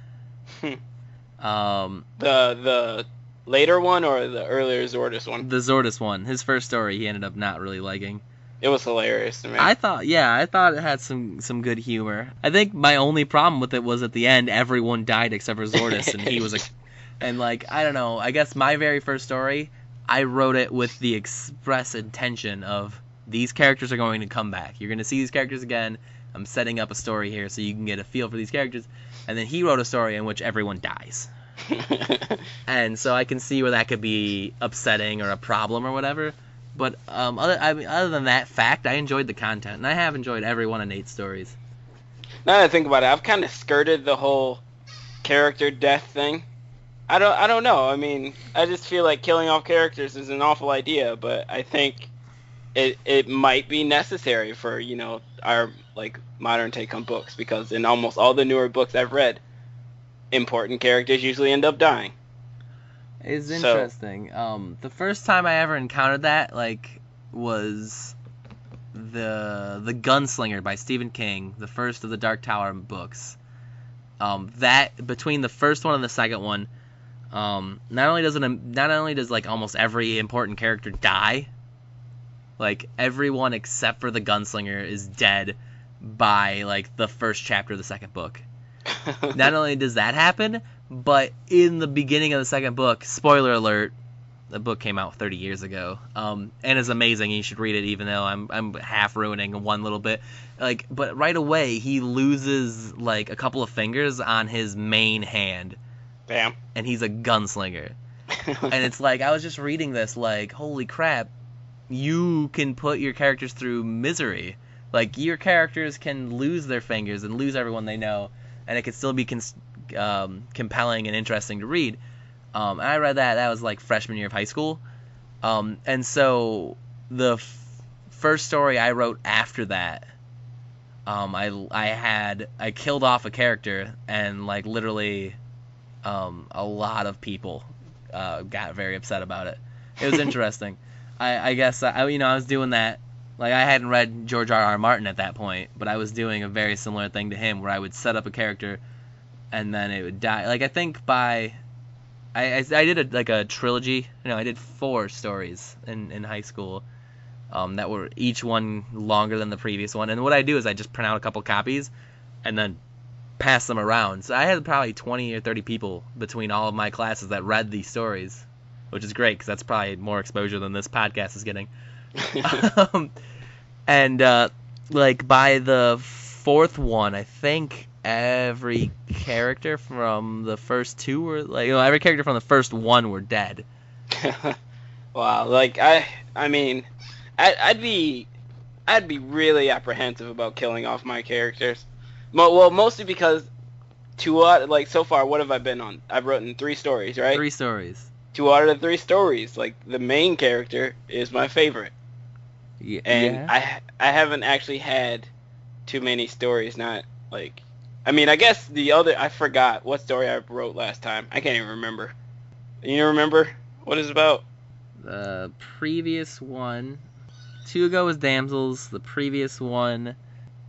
The later one or the earlier Zordis one? The Zordis one. His first story he ended up not really liking. It was hilarious to me. I thought it had some good humor. I think my only problem with it was at the end everyone died except for Zordis, and he was and like, I don't know, I guess my very first story, I wrote it with the express intention of these characters are going to come back. You're going to see these characters again. I'm setting up a story here so you can get a feel for these characters. And then he wrote a story in which everyone dies. And so I can see where that could be upsetting or a problem or whatever. But other than that fact, I enjoyed the content, and I have enjoyed every one of Nate's stories. Now that I think about it, I've kind of skirted the whole character death thing. I don't know. I mean, I just feel like killing off characters is an awful idea, but I think it might be necessary for, you know, our like modern take on books, because in almost all the newer books I've read, important characters usually end up dying. It's interesting. The first time I ever encountered that, like, was the Gunslinger by Stephen King, the first of the Dark Tower books. That between the first one and the second one, not only does like almost every important character die, like everyone except for the Gunslinger is dead by like the first chapter of the second book. Not only does that happen, but in the beginning of the second book, spoiler alert, the book came out 30 years ago, and is amazing. You should read it, even though I'm half ruining one little bit. Like, but right away he loses like a couple of fingers on his main hand. Damn. And he's a gunslinger. And it's like, I was just reading this, like, holy crap, you can put your characters through misery. Like, your characters can lose their fingers and lose everyone they know, and it can still be compelling and interesting to read. And I read that was like freshman year of high school. And so the first story I wrote after that, I killed off a character, and like literally a lot of people got very upset about it. It was interesting. I guess I was doing that. Like, I hadn't read George R.R. Martin at that point, but I was doing a very similar thing to him, where I would set up a character and then it would die. Like, I think I did a trilogy. I did 4 stories in high school that were each one longer than the previous one. And what I do is I just print out a couple copies and then pass them around. So I had probably 20 or 30 people between all of my classes that read these stories, which is great because that's probably more exposure than this podcast is getting. And like by the 4th one, I think every character from the first 2 were like, every character from the first 1 were dead. Wow, like I mean, I'd be really apprehensive about killing off my characters. Well, mostly because so far, what have I been on? I've written 3 stories, right? 3 stories. 2 out of the 3 stories, like the main character is my favorite. Yeah. And I haven't actually had too many stories. Not like, I mean, I guess I forgot what story I wrote last time. I can't even remember. You remember what it's about? The previous one, 2 ago was Damsels. The previous one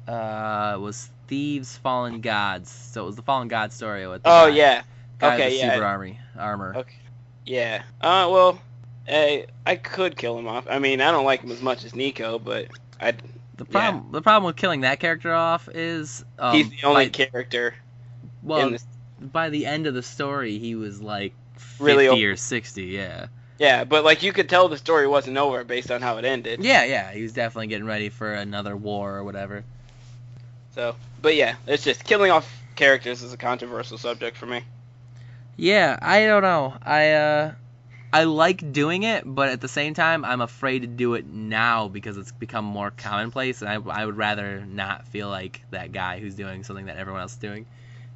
was Thieves, Fallen Gods. So it was the Fallen Gods story with the yeah. guy Okay, with the yeah. super armor. Okay. Yeah. Well, I could kill him off. I mean, I don't like him as much as Nico, but The problem with killing that character off is he's the only character. Well, by the end of the story, he was like 50 really or 60. Yeah. Yeah, but like you could tell the story wasn't over based on how it ended. Yeah, he was definitely getting ready for another war or whatever. So, but yeah, it's just killing off characters is a controversial subject for me. Yeah, I don't know. I like doing it, but at the same time, I'm afraid to do it now because it's become more commonplace, and I would rather not feel like that guy who's doing something that everyone else is doing.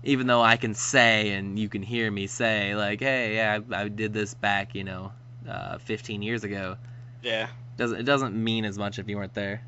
Even though I can say, and you can hear me say, like, hey, yeah, I did this back, 15 years ago. Yeah. It doesn't mean as much if you weren't there.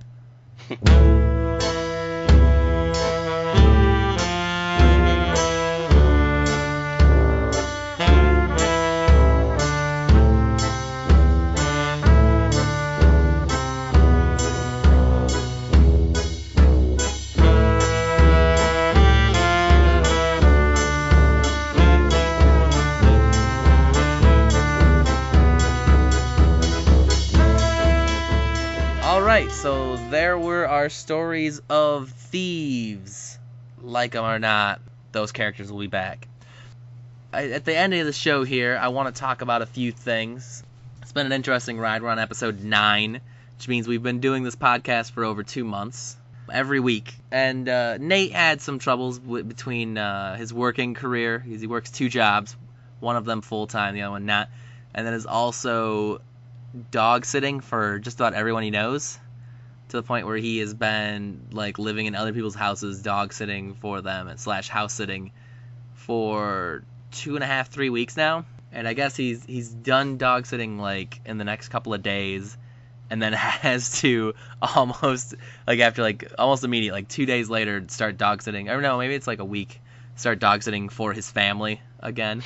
our stories of Thieves. Like them or not, those characters will be back. At the end of the show here, I want to talk about a few things. It's been an interesting ride. We're on episode 9, which means we've been doing this podcast for over 2 months, every week. And Nate had some troubles between his working career. He works 2 jobs, one of them full-time, the other one not. And then is also dog sitting for just about everyone he knows, to the point where he has been like living in other people's houses, dog sitting for them, / house sitting for 2.5, 3 weeks now. And I guess he's done dog sitting like in the next couple of days, and then has to almost immediately, like 2 days later, start dog sitting. Or no, maybe it's like a week, start dog sitting for his family again.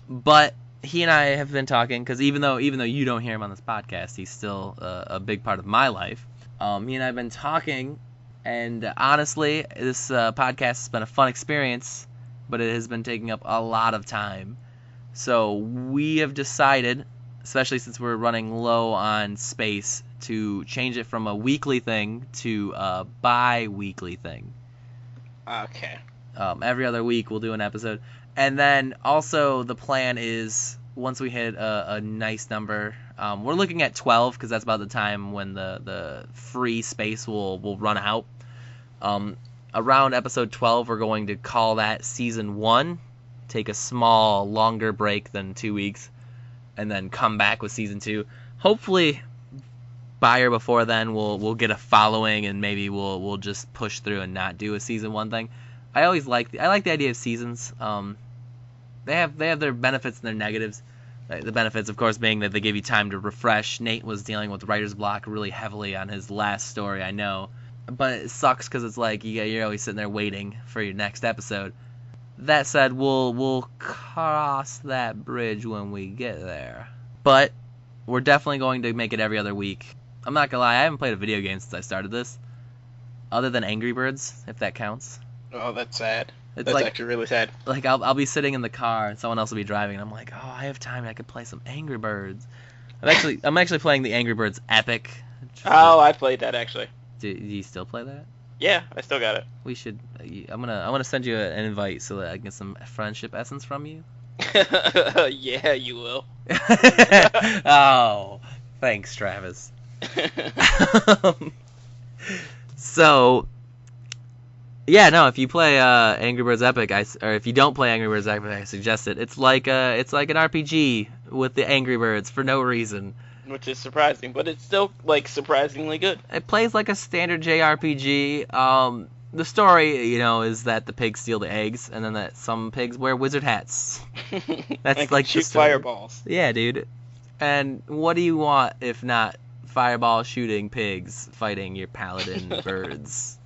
But he and I have been talking, because even though you don't hear him on this podcast, he's still a big part of my life. He and I have been talking, and honestly, this podcast has been a fun experience, but it has been taking up a lot of time. So we have decided, especially since we're running low on space, to change it from a weekly thing to a bi-weekly thing. Okay. Every other week we'll do an episode. And then also the plan is, once we hit a nice number, we're looking at 12, because that's about the time when the free space will run out. Around episode 12, we're going to call that season 1, take a small, longer break than 2 weeks, and then come back with season 2. Hopefully, by or before then, we'll get a following, and maybe we'll just push through and not do a season 1 thing. I like the idea of seasons. They have their benefits and their negatives. The benefits, of course, being that they give you time to refresh. Nate was dealing with writer's block really heavily on his last story, I know. But it sucks because it's like you're always sitting there waiting for your next episode. That said, we'll cross that bridge when we get there. But we're definitely going to make it every other week. I'm not gonna lie, I haven't played a video game since I started this, other than Angry Birds, if that counts. Oh, that's sad. It's That's actually really sad. Like I'll be sitting in the car and someone else will be driving, and I'm like, oh, I have time. I could play some Angry Birds. I'm actually playing the Angry Birds Epic. Oh, I played that actually. Do you still play that? Yeah, I still got it. We should. I'm gonna send you an invite so that I can get some friendship essence from you. Yeah, you will. Oh, thanks, Travis. So, yeah, no. If you play Angry Birds Epic, or if you don't play Angry Birds Epic, I suggest it. It's like an RPG with the Angry Birds for no reason. Which is surprising, but it's still like surprisingly good. It plays like a standard JRPG. The story, is that the pigs steal the eggs, and then that some pigs wear wizard hats. That's like shoot fireballs. Yeah, dude. And what do you want if not fireball shooting pigs fighting your paladin birds?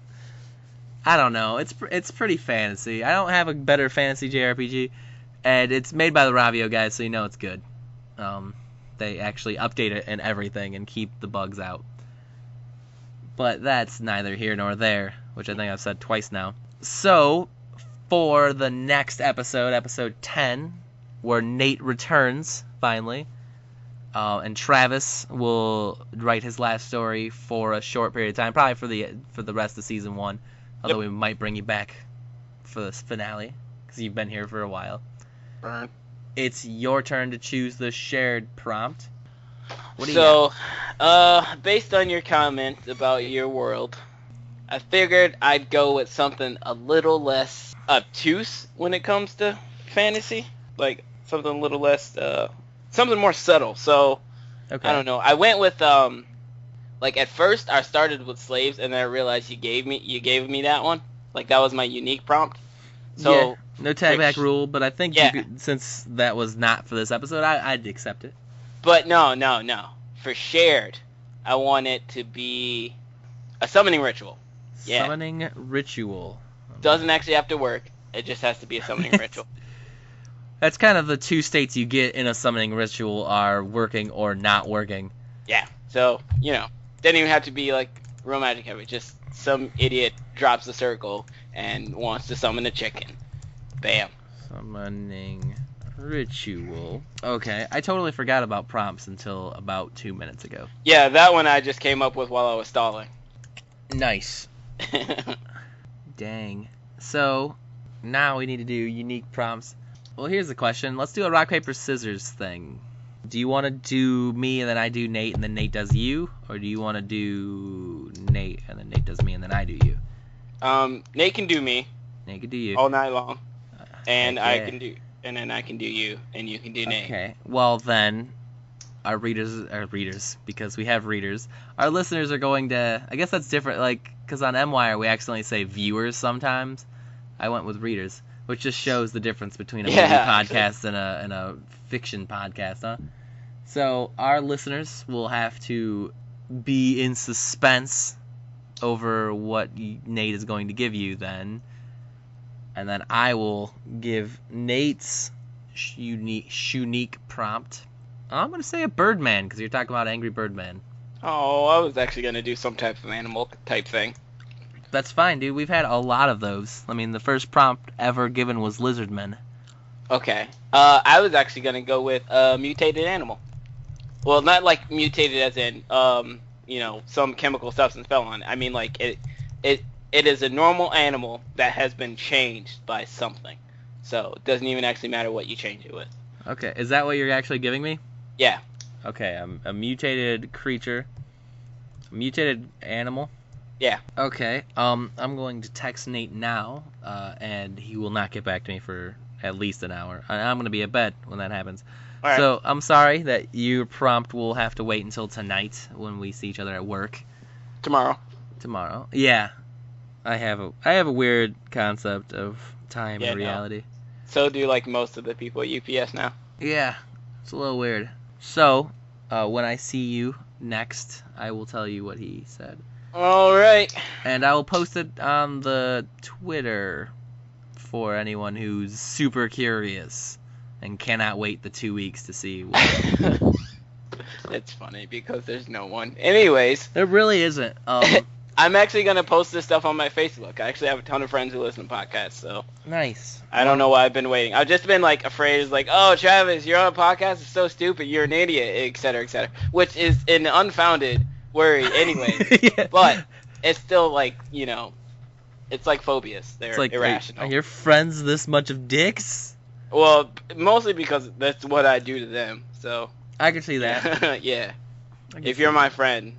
I don't know. It's pretty fantasy. I don't have a better fantasy JRPG, and it's made by the Ravio guys, so you know it's good. They actually update it and everything and keep the bugs out. But that's neither here nor there, which I think I've said twice now. So, for the next episode, episode 10, where Nate returns, finally, and Travis will write his last story for a short period of time, probably for the rest of season 1, although we might bring you back for the finale, because you've been here for a while. Burn. It's your turn to choose the shared prompt. What do you got? Based on your comment about your world, I figured I'd go with something a little less obtuse when it comes to fantasy. Like, something a little less, something more subtle. So, okay. I don't know. I went with, like, at first I started with slaves, and then I realized you gave me that one. Like, that was my unique prompt. So, yeah. No tag back rule, but I think since that was not for this episode, I'd accept it. But no. For shared, I want it to be a summoning ritual. Yeah. Summoning ritual. Doesn't actually have to work. It just has to be a summoning ritual. That's kind of the two states you get in a summoning ritual are working or not working. Yeah. So, didn't even have to be like real magic heavy. Just some idiot drops a circle and wants to summon a chicken. Bam. Summoning ritual. Okay, I totally forgot about prompts until about 2 minutes ago. Yeah, that one I just came up with while I was stalling. Nice. Dang. So, now we need to do unique prompts. Well, here's the question. Let's do a rock, paper, scissors thing. Do you want to do me and then I do Nate and then Nate does you? Or do you want to do Nate and then Nate does me and then I do you? Nate can do me. Nate can do you. All night long. And Okay. then I can do you, and you can do Nate. Okay. Well, then, our readers, because we have readers, our listeners are going to, I guess that's different, like, because on MWire we accidentally say viewers sometimes. I went with readers, which just shows the difference between a movie podcast and a fiction podcast, huh? So, our listeners will have to be in suspense over what Nate is going to give you then. And then I will give Nate's unique prompt. I'm going to say a Birdman, because you're talking about Angry Birdman. Oh, I was actually going to do some type of animal type thing. That's fine, dude. We've had a lot of those. I mean, the first prompt ever given was Lizardmen. Okay. I was actually going to go with a mutated animal. Well, not like mutated as in, some chemical substance fell on it. I mean, like, it is a normal animal that has been changed by something. So it doesn't even actually matter what you change it with. Okay, is that what you're actually giving me? Yeah. Okay, a mutated creature. A mutated animal? Yeah. Okay, I'm going to text Nate now, and he will not get back to me for at least an hour. I'm going to be at bed when that happens. All right. So I'm sorry that your prompt will have to wait until tonight when we see each other at work. Tomorrow. Yeah. I have a weird concept of time and reality. No. So do like most of the people at UPS now. Yeah, it's a little weird. So, when I see you next, I will tell you what he said. All right. And I will post it on the Twitter for anyone who's super curious and cannot wait the 2 weeks to see what. It's funny because there's no one. Anyways. There really isn't. I'm actually going to post this stuff on my Facebook. I actually have a ton of friends who listen to podcasts, so. Nice. I don't know why I've been waiting. I've just been, like, afraid, like, oh, Travis, you're on a podcast? It's so stupid. You're an idiot, et cetera, which is an unfounded worry anyway. Yeah. But it's still, like, it's like phobias. They're like, irrational. Are your friends this much of dicks? Well, mostly because that's what I do to them, so. I can see that. Yeah. If you're my friend,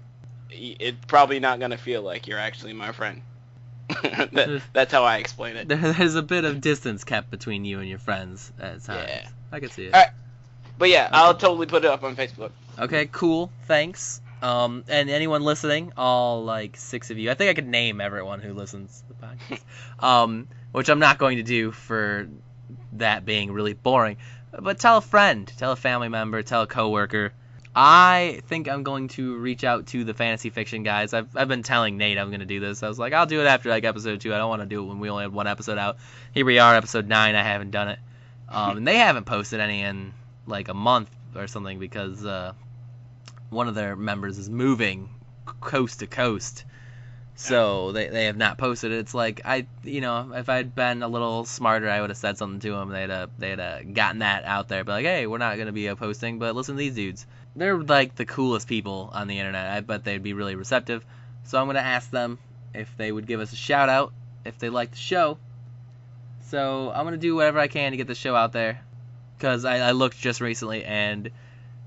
it's probably not going to feel like you're actually my friend. That's how I explain it. There's a bit of distance kept between you and your friends at times. Yeah. I can see it. All right. But yeah, okay. I'll totally put it up on Facebook. Okay, cool. Thanks. And anyone listening, all like 6 of you. I think I could name everyone who listens to the podcast. Which I'm not going to do for that being really boring. But tell a friend, tell a family member, tell a coworker. I think I'm going to reach out to the fantasy fiction guys. I've been telling Nate I'm going to do this. I was like, I'll do it after like episode 2. I don't want to do it when we only have 1 episode out. Here we are, episode 9. I haven't done it. And they haven't posted any in like a month or something because one of their members is moving coast to coast. So they have not posted it. It's like if I'd been a little smarter, I would have said something to them. They'd have gotten that out there. But like, hey, we're not gonna be posting, but listen to these dudes. They're like the coolest people on the internet. I bet they'd be really receptive. So I'm gonna ask them if they would give us a shout out if they like the show. So I'm gonna do whatever I can to get the show out there. Because I looked just recently and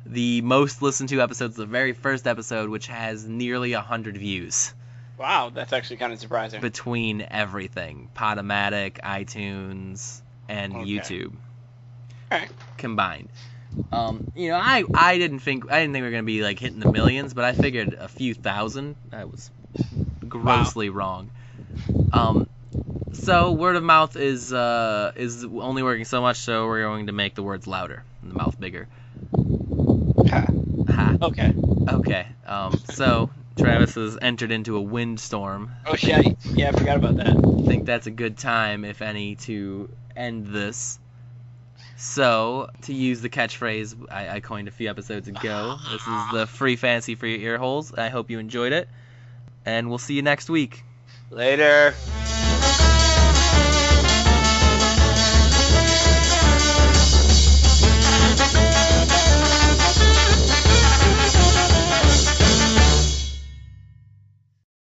the most listened to episode is the very first episode, which has nearly 100 views. Wow, that's actually kind of surprising. Between everything, Podomatic, iTunes, and YouTube, combined. I didn't think we were gonna be like hitting the millions, but I figured a few thousand. I was grossly wrong. So word of mouth is only working so much, so we're going to make the words louder and the mouth bigger. Ha. Ha. Okay. So Travis has entered into a windstorm. Oh shit! Yeah, I forgot about that. I think that's a good time, if any, to end this. So, to use the catchphrase I coined a few episodes ago, this is the free fantasy for your ear holes. I hope you enjoyed it, and we'll see you next week. Later.